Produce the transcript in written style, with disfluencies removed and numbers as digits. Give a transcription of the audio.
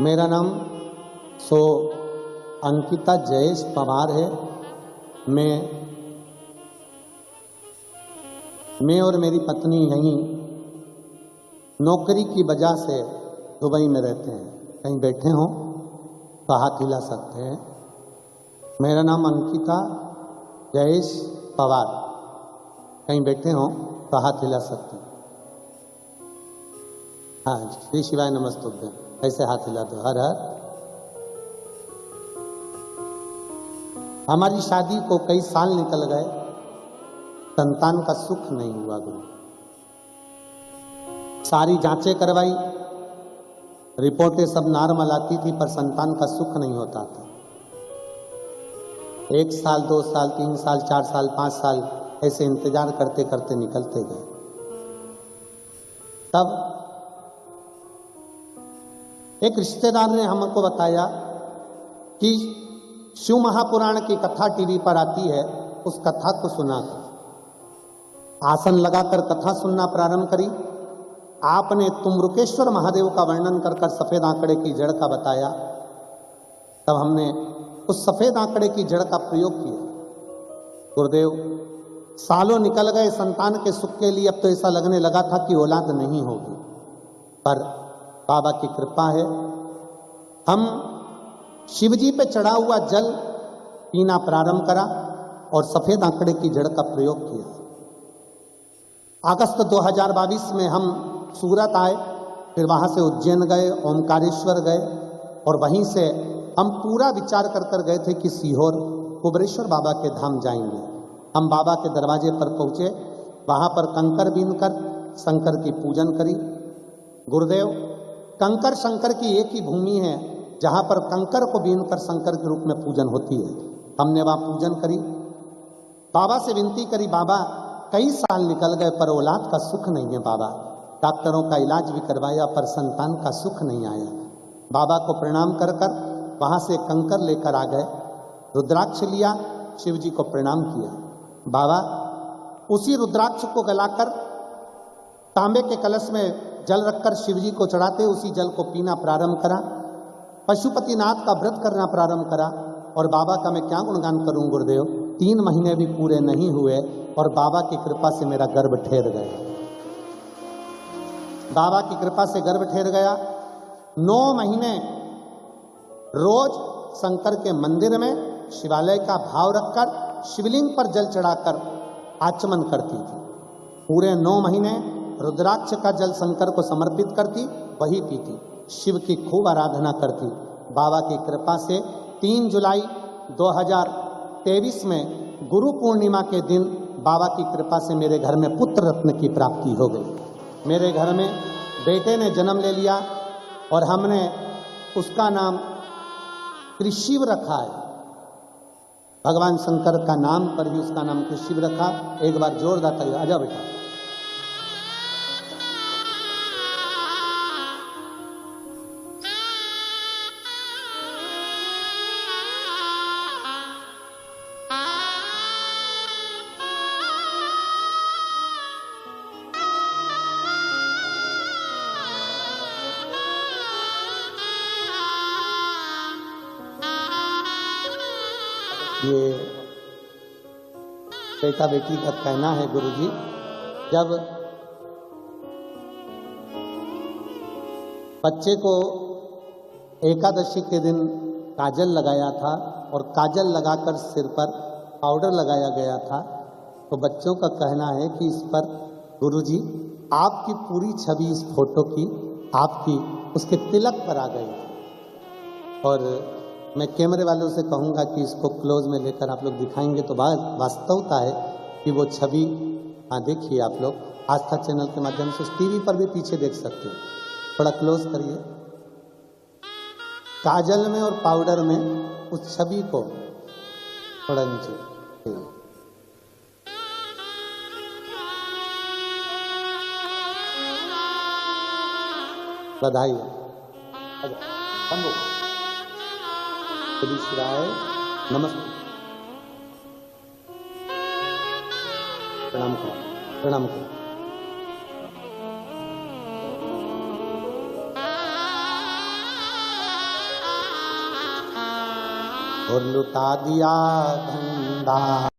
मेरा नाम सो अंकिता जयेश पवार है। मैं और मेरी पत्नी यहीं नौकरी की वजह से दुबई में रहते हैं। कहीं बैठे हों तो हाथ हिला सकते हैं। मेरा नाम अंकिता जयेश पवार। कहीं बैठे हों तो हाथ हिला सकते हैं। हाँ, श्री शिवाय नमस्तुभ्यं। ऐसे हाथ हिला दो। हर हर। हमारी शादी को कई साल निकल गए, संतान का सुख नहीं हुआ गुरु। सारी जांचें करवाई, रिपोर्टें सब नॉर्मल आती थी, पर संतान का सुख नहीं होता था। 1 साल, 2 साल, 3 साल, 4 साल, 5 साल ऐसे इंतजार करते करते निकलते गए। तब एक रिश्तेदार ने हमको बताया कि शिव महापुराण की कथा टीवी पर आती है, उस कथा को सुना कर आसन लगाकर कथा सुनना प्रारंभ करी। आपने तुम्रुकेश्वर महादेव का वर्णन कर सफेद आंकड़े की जड़ का बताया। तब हमने उस सफेद आंकड़े की जड़ का प्रयोग किया। गुरुदेव, सालों निकल गए संतान के सुख के लिए। अब तो ऐसा लगने लगा था कि औलाद नहीं होगी, पर बाबा की कृपा है। हम शिवजी पे चढ़ा हुआ जल पीना प्रारंभ करा और सफेद आंकड़े की जड़ का प्रयोग किया। अगस्त 2022 में हम सूरत आए, फिर वहां से उज्जैन गए, ओमकारेश्वर गए, और वहीं से हम पूरा विचार कर गए थे कि सीहोर कुबरेश्वर बाबा के धाम जाएंगे। हम बाबा के दरवाजे पर पहुंचे, वहां पर कंकर बीनकर शंकर की पूजन करी। गुरुदेव, कंकर शंकर की एक ही भूमि है जहां पर कंकर को बीनकर शंकर के रूप में पूजन होती है। हमने वहां पूजन करी, बाबा से विनती करी, बाबा कई साल निकल गए पर औलाद का सुख नहीं है बाबा। डॉक्टरों का इलाज भी करवाया पर संतान का सुख नहीं आया। बाबा को प्रणाम कर वहां से कंकर लेकर आ गए, रुद्राक्ष लिया, शिव जी को प्रणाम किया। बाबा उसी रुद्राक्ष को गलाकर तांबे के कलश में जल रखकर शिव जी को चढ़ाते, उसी जल को पीना प्रारंभ करा। पशुपतिनाथ का व्रत करना प्रारंभ करा। और बाबा का मैं क्या गुणगान करूं गुरुदेव, 3 महीने भी पूरे नहीं हुए और बाबा की कृपा से मेरा गर्भ ठहर गया। बाबा की कृपा से गर्भ ठहर गया। 9 महीने रोज शंकर के मंदिर में शिवालय का भाव रखकर शिवलिंग पर जल चढ़ाकर आचमन करती थी। पूरे 9 महीने रुद्राक्ष का जल शंकर को समर्पित करती, वही पीती, शिव की खूब आराधना करती। बाबा की कृपा से 3 जुलाई 2023 में गुरु पूर्णिमा के दिन बाबा की कृपा से मेरे घर में पुत्र रत्न की प्राप्ति हो गई। मेरे घर में बेटे ने जन्म ले लिया और हमने उसका नाम त्रिशिव रखा है। भगवान शंकर का नाम पर ही उसका नाम त्रिशिव रखा। एक बार जोरदार ताली। आजा बेटा। ये बेटा बेटी का कहना है गुरुजी, जब बच्चे को एकादशी के दिन काजल लगाया था और काजल लगाकर सिर पर पाउडर लगाया गया था, तो बच्चों का कहना है कि इस पर गुरुजी आपकी पूरी छवि इस फोटो की आपकी उसके तिलक पर आ गई। और मैं कैमरे वालों से कहूँगा कि इसको क्लोज में लेकर आप लोग दिखाएंगे तो वास्तवता है कि वो छवि, हाँ देखिए आप लोग आस्था चैनल के माध्यम से टीवी पर भी पीछे देख सकते हो। थोड़ा क्लोज करिए। काजल में और पाउडर में उस छवि को थोड़ा नीचे। बधाई। शिवाय नमस्ते। प्रणाम करो, प्रणाम करो। और लुटा दिया भंडार।